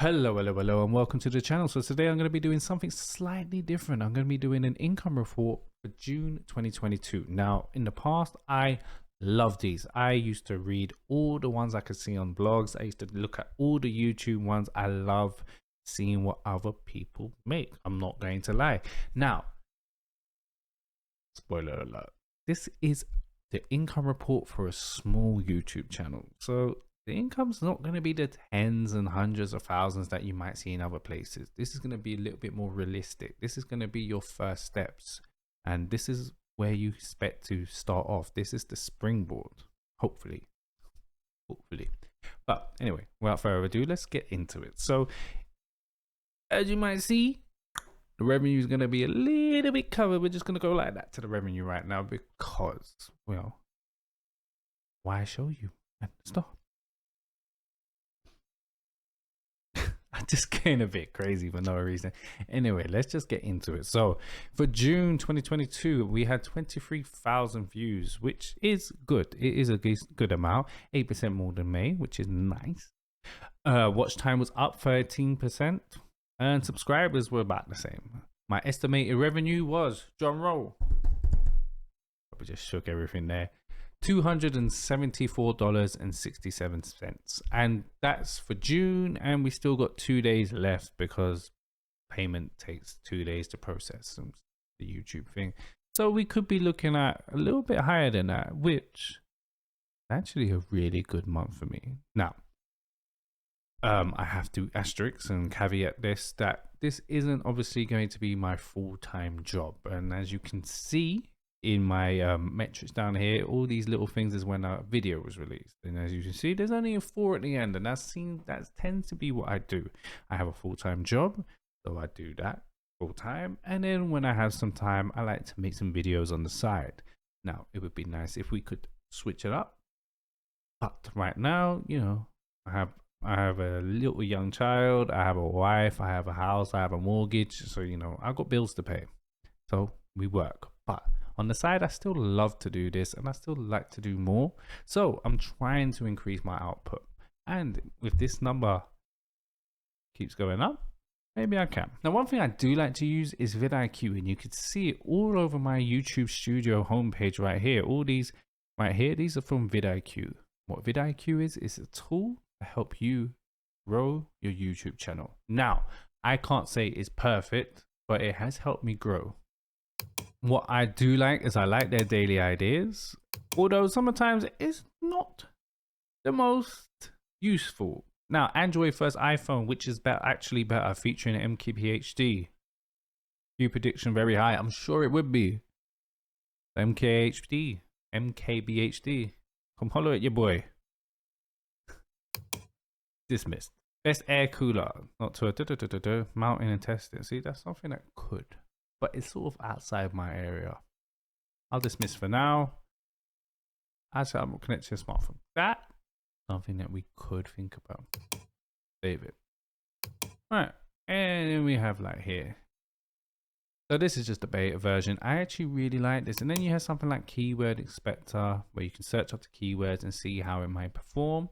Hello, and welcome to the channel. So today I'm going to be doing something slightly different. I'm going to be doing an income report for June 2022. Now, in the past, I love these. I used to read all the ones I could see on blogs. I used to look at all the YouTube ones. I love seeing what other people make. I'm not going to lie. Now, spoiler alert, this is the income report for a small YouTube channel. So the income's not going to be the tens and hundreds of thousands that you might see in other places. This is going to be a little bit more realistic. This is going to be your first steps. And this is where you expect to start off. This is the springboard, hopefully. But anyway, without further ado, let's get into it. So as you might see, the revenue is going to be a little bit covered. We're just going to go like that to the revenue right now because, well, why show you? Stop. I'm just getting a bit crazy for no reason. Anyway, let's just get into it. So for June 2022, we had 23,000 views, which is good. It is a good amount, 8% more than May, which is nice. Watch time was up 13%, and subscribers were about the same. My estimated revenue was, drum roll, probably just shook everything there, $274.67, and that's for June, and we still got 2 days left because payment takes 2 days to process, the YouTube thing. So we could be looking at a little bit higher than that, which is actually a really good month for me. Now, I have to asterisk and caveat this, that this isn't obviously going to be my full-time job, and as you can see in my metrics down here, all these little things is when a video was released, and as you can see, there's only a 4 at the end, and that tends to be what I do. I have a full-time job, so I do that full-time, and then when I have some time, I like to make some videos on the side. Now, it would be nice if we could switch it up, but right now, you know, I have a little young child, I have a wife, I have a house, I have a mortgage, so you know, I've got bills to pay, so we work. But on the side, I still love to do this, and I still like to do more. So I'm trying to increase my output. And if this number keeps going up, maybe I can. Now, one thing I do like to use is vidIQ, and you can see it all over my YouTube Studio homepage right here. All these right here, these are from vidIQ. What vidIQ is a tool to help you grow your YouTube channel. Now, I can't say it's perfect, but it has helped me grow. What I do like is I like their daily ideas, although sometimes it's not the most useful. Now, Android first iPhone, which is actually better, featuring MKBHD. View prediction very high. I'm sure it would be. MKBHD. Come holler at your boy. Dismissed. Best air cooler. Not to a mountain and testing. See, that's something that could, but it's sort of outside my area. I'll dismiss for now. As I'm connected to a smartphone. That's something that we could think about. Save it. Alright, and then we have like here. So this is just the beta version. I actually really like this. And then you have something like Keyword Inspector, where you can search up the keywords and see how it might perform.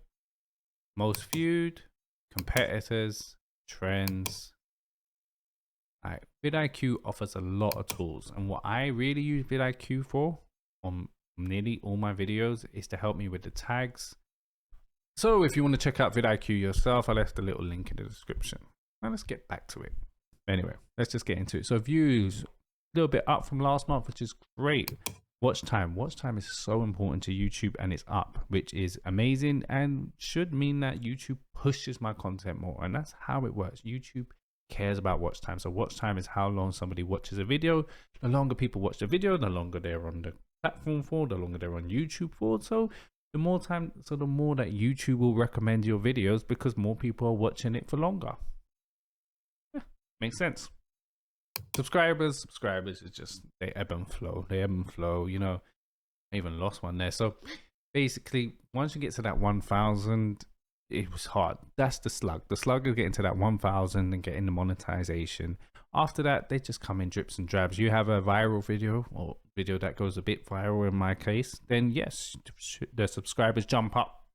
Most viewed, competitors, trends. Right. vidIQ offers a lot of tools, and what I really use vidIQ for on nearly all my videos is to help me with the tags. So if you want to check out vidIQ yourself, I left a little link in the description. Now let's get back to it. Anyway, let's just get into it. So views, a little bit up from last month, which is great. Watch time is so important to YouTube, and it's up, which is amazing and should mean that YouTube pushes my content more, and that's how it works. YouTube cares about watch time. So watch time is how long somebody watches a video. The longer people watch the video, the longer they're on the platform for, the longer they're on YouTube for. So the more time, so the more that YouTube will recommend your videos, because more people are watching it for longer. Yeah, makes sense. Subscribers is just, they ebb and flow, you know. I even lost one there. So basically, once you get to that 1,000, it was hard. That's the slug. The slug is getting to that 1,000 and getting the monetization. After that, they just come in drips and drabs. You have a viral video, or video that goes a bit viral in my case, then yes, the subscribers jump up.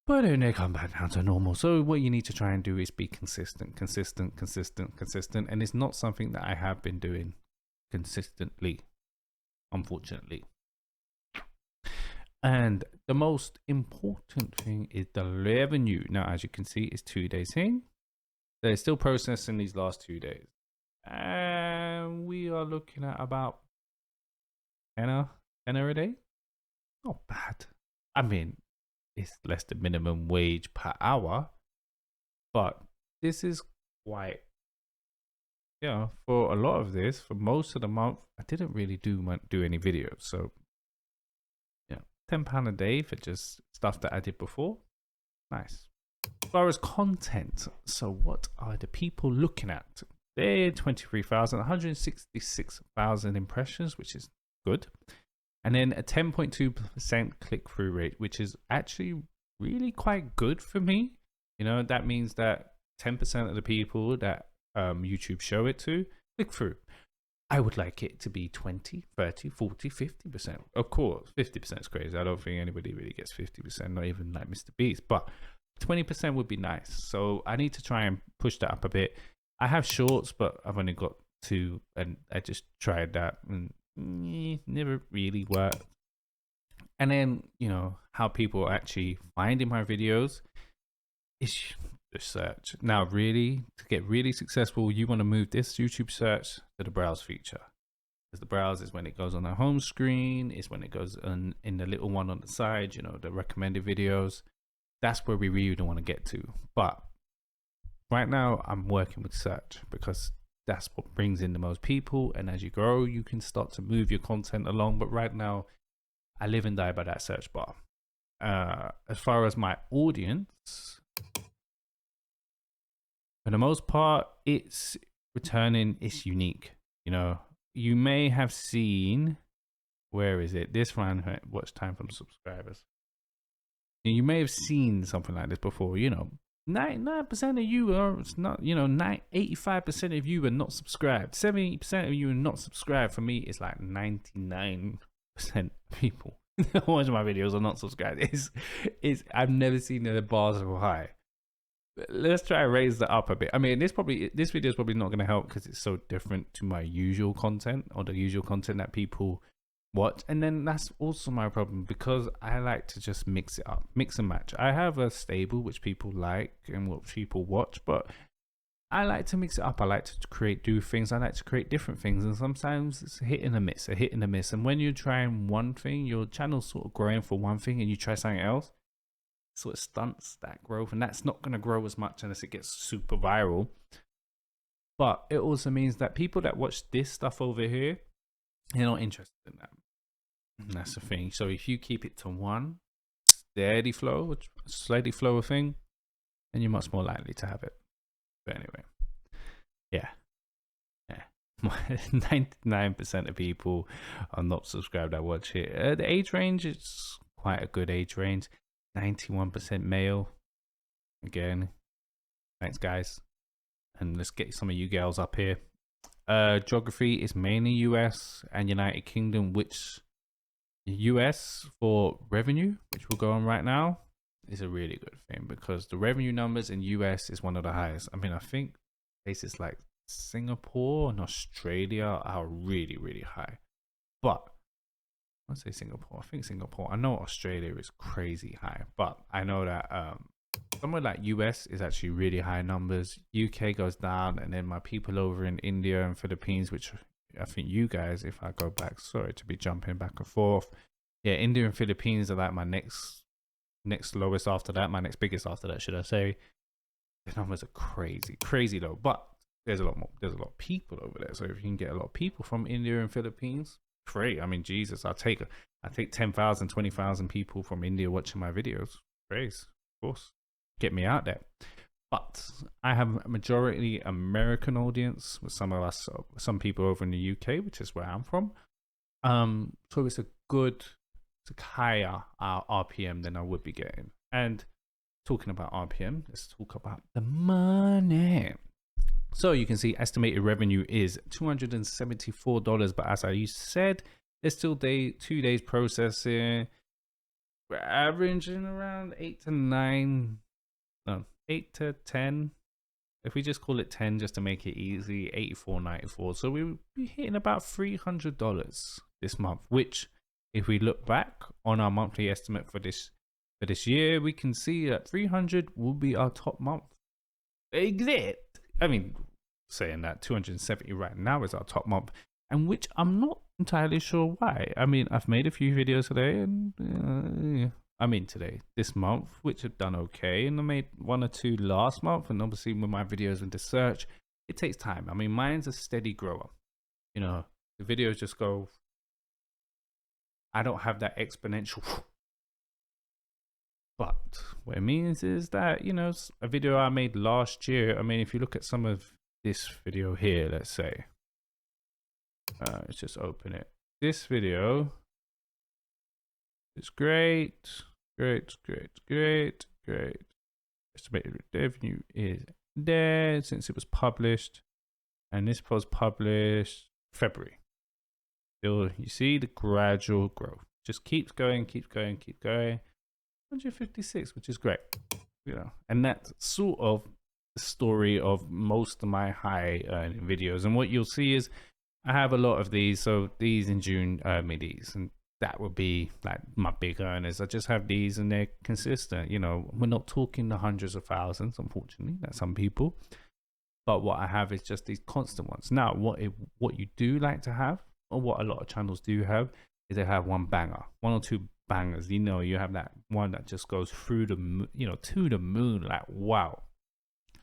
but then they come back down to normal. So what you need to try and do is be consistent, and it's not something that I have been doing consistently, unfortunately. And the most important thing is the revenue. Now, as you can see, it's 2 days in. They're still processing these last 2 days, and we are looking at about 10 a day. Not bad. I mean, it's less than minimum wage per hour, but this is quite, for a lot of this, for most of the month, I didn't really do any videos. So yeah, £10 a day for just stuff that I did before. Nice. As far as content, so what are the people looking at? They're 23,000, 166,000 impressions, which is good. And then a 10.2% click-through rate, which is actually really quite good for me. That means that 10% of the people that YouTube show it to click through. I would like it to be 20, 30, 40, 50%. Of course, 50% is crazy. I don't think anybody really gets 50%, not even like Mr. Beast, but 20% would be nice. So I need to try and push that up a bit. I have shorts, but I've only got 2, and I just tried that and never really worked. And then how people actually finding my videos is the search. Now really, to get really successful, you want to move this YouTube search to the browse feature, because the browse is when it goes on the home screen, is when it goes in the little one on the side, the recommended videos. That's where we really don't want to get to. But right now I'm working with search, because that's what brings in the most people, and as you grow you can start to move your content along. But right now I live and die by that search bar. As far as my audience, for the most part, it's returning, it's unique. You may have seen, where is it, this one, watch time from subscribers. You may have seen something like this before. 99% of you are not, 85% of you are not subscribed. 70% of you are not subscribed. For me, it's like 99% people that watch my videos are not subscribed. I've never seen the bars so high. Let's try and raise that up a bit. I mean, this video is probably not going to help because it's so different to my usual content, or the usual content that people watch. And then that's also my problem, because I like to just mix it up, mix and match. I have a stable which people like and what people watch, but I like to mix it up. I like to do things. I like to create different things, and sometimes it's a hit and a miss. And when you're trying one thing, your channel's sort of growing for one thing, and you try something else, it sort of stunts that growth, and that's not going to grow as much unless it gets super viral. But it also means that people that watch this stuff over here, they're not interested in that. And that's the thing. So if you keep it to one steady flow of thing, then you're much more likely to have it. But anyway, yeah. 99% of people are not subscribed that watch it. The age range is quite a good age range. 91% male. Again, thanks guys, and let's get some of you girls up here. Geography is mainly US and United Kingdom, which US for revenue, which we'll go on right now, is a really good thing, because the revenue numbers in US is one of the highest. I mean, I think places like Singapore and Australia are really, really high. But I'd say Singapore. I think Singapore. I know Australia is crazy high, but I know that somewhere like US is actually really high numbers. UK goes down, and then my people over in India and Philippines, which I think you guys, if I go back, sorry to be jumping back and forth. Yeah, India and Philippines are like my next lowest after that, my next biggest after that, should I say. The numbers are crazy low, but there's a lot of people over there. So if you can get a lot of people from India and Philippines, great. I mean, Jesus, I take 10,000, 20,000 people from India watching my videos. Praise, of course, get me out there. But I have a majority American audience with some people over in the UK, which is where I'm from. So it's a higher RPM than I would be getting. And talking about RPM, let's talk about the money. So you can see estimated revenue is $274, but as I said, there's still 2 days processing. we're averaging around 8 to 9, no, 8 to 10. If we just call it 10 just to make it easy, 84.94. So we would be hitting about $300 this month, which if we look back on our monthly estimate for this year, we can see that 300 will be our top month. Exit. I mean, saying that 270 right now is our top month, and which I'm not entirely sure why. I mean, I've made a few videos today, and this month, which have done okay, and I made 1 or 2 last month, and obviously with my videos into search, it takes time. I mean, mine's a steady grower. You know, the videos just go. I don't have that exponential. But what it means is that, you know, a video I made last year, I mean, if you look at some of this video here, let's say, let's just open it. This video is great. Estimated revenue is there since it was published, and this was published February. Still, you see the gradual growth. Just keeps going. 156, which is great, you know, and that's sort of the story of most of my high earning videos. And what you'll see is I have a lot of these. So these in June me these, and that would be like my big earners. I just have these, and they're consistent. You know, we're not talking the hundreds of thousands, unfortunately, that some people. But what I have is just these constant ones. Now, what you do like to have, or what a lot of channels do have, is they have one banger, 1 or 2 bangers. You know, you have that one that just goes through the, you know, to the moon. Like, wow.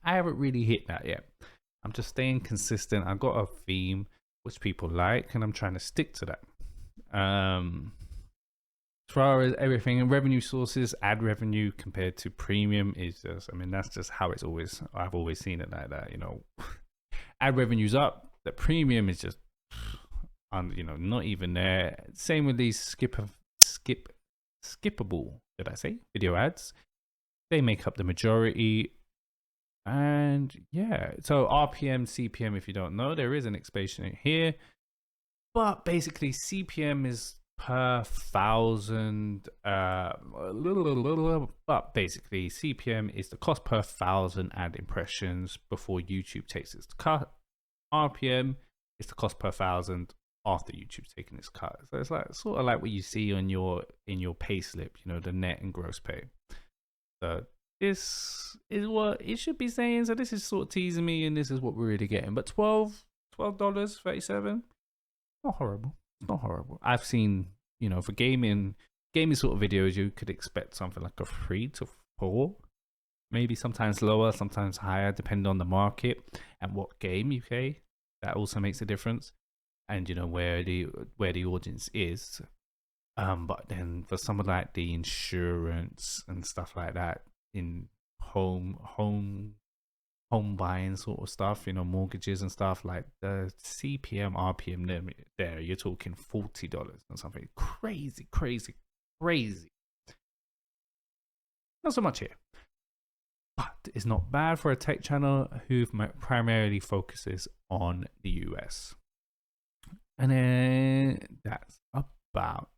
I haven't really hit that yet. I'm just staying consistent. I've got a theme which people like, and I'm trying to stick to that. As far as everything and revenue sources, ad revenue compared to premium is just, I mean, that's just how it's always, I've always seen it like that, you know. Ad revenue's up, the premium is just, you know, not even there. Same with these skippable, did I say, video ads. They make up the majority. And yeah, so RPM, CPM, if you don't know, there is an expansion here, but basically CPM is per 1,000, but basically CPM is the cost per 1,000 ad impressions before YouTube takes its cut. RPM is the cost per 1,000 after YouTube's taking its cut. So it's like sort of like what you see on your pay slip, you know, the net and gross pay. So this is what it should be saying. So this is sort of teasing me, and this is what we're really getting. But $12.37, not horrible. It's not horrible. I've seen, you know, for gaming sort of videos, you could expect something like a 3 to 4, maybe sometimes lower, sometimes higher, depending on the market and what game you play. That also makes a difference, and you know where the audience is. But then for some of like the insurance and stuff like that, in home buying sort of stuff, you know, mortgages and stuff, like the CPM, RPM there, you're talking $40 or something crazy. Not so much here, but it's not bad for a tech channel who primarily focuses on the US. And then that's about